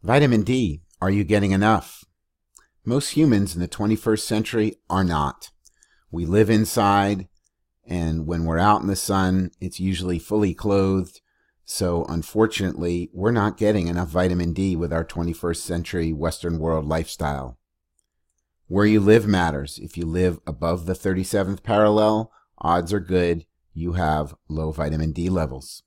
Vitamin D, are you getting enough? Most humans in the 21st century are not. We live inside, and when we're out in the sun, it's usually fully clothed. So unfortunately, we're not getting enough vitamin D with our 21st century Western world lifestyle. Where you live matters. If you live above the 37th parallel, odds are good you have low vitamin D levels.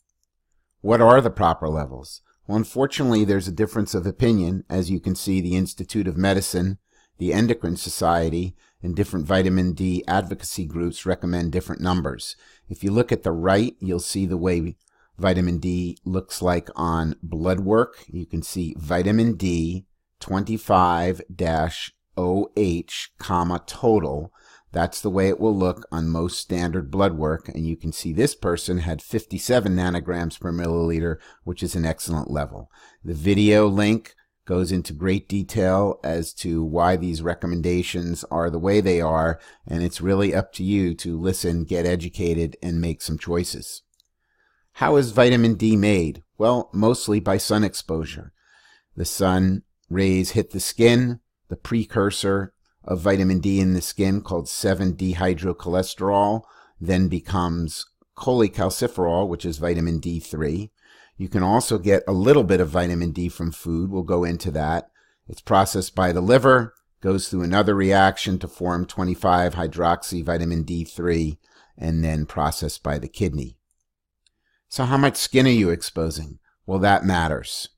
What are the proper levels? Well, unfortunately, there's a difference of opinion. As you can see, the Institute of Medicine, the Endocrine Society, and different vitamin D advocacy groups recommend different numbers. If you look at the right, you'll see the way vitamin D looks like on blood work. You can see vitamin D 25-OH, total. That's the way it will look on most standard blood work. And you can see this person had 57 nanograms per milliliter, which is an excellent level. The video link goes into great detail as to why these recommendations are the way they are, and it's really up to you to listen, get educated, and make some choices. How is vitamin D made? Well, mostly by sun exposure. The sun rays hit the skin. The precursor of vitamin D in the skin, called 7-dehydrocholesterol, then becomes cholecalciferol, which is vitamin D3. You can also get a little bit of vitamin D from food. We'll go into that. It's processed by the liver, goes through another reaction to form 25-hydroxy vitamin D3, and then processed by the kidney. So how much skin are you exposing? Well, that matters.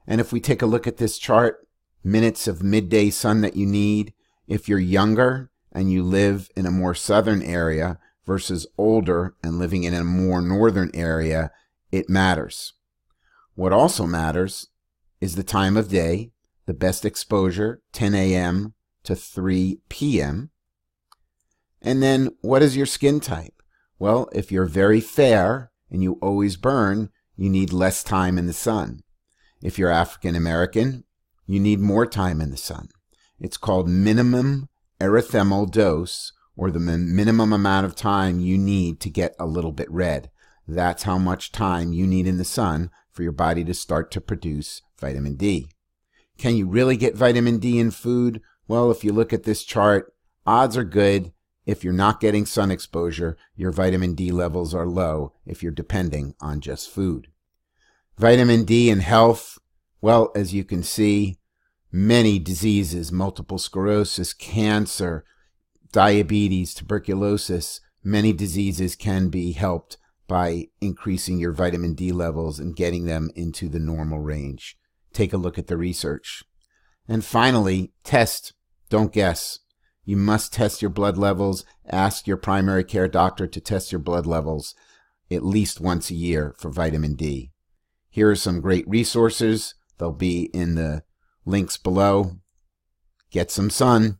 And if we take a look at this chart, minutes of midday sun that you need, if you're younger and you live in a more southern area versus older and living in a more northern area, it matters. What also matters is the time of day, the best exposure, 10 a.m. to 3 p.m. And then what is your skin type? Well, if you're very fair and you always burn, you need less time in the sun. If you're African American, you need more time in the sun. It's called minimum erythemal dose, or the minimum amount of time you need to get a little bit red. That's how much time you need in the sun for your body to start to produce vitamin D. Can you really get vitamin D in food? Well, if you look at this chart, odds are good. If you're not getting sun exposure, your vitamin D levels are low if you're depending on just food. Vitamin D in health, well, as you can see, many diseases, multiple sclerosis, cancer, diabetes, tuberculosis, many diseases can be helped by increasing your vitamin D levels and getting them into the normal range. Take a look at the research. And finally, test. Don't guess. You must test your blood levels. Ask your primary care doctor to test your blood levels at least once a year for vitamin D. Here are some great resources. They'll be in the links below. Get some sun.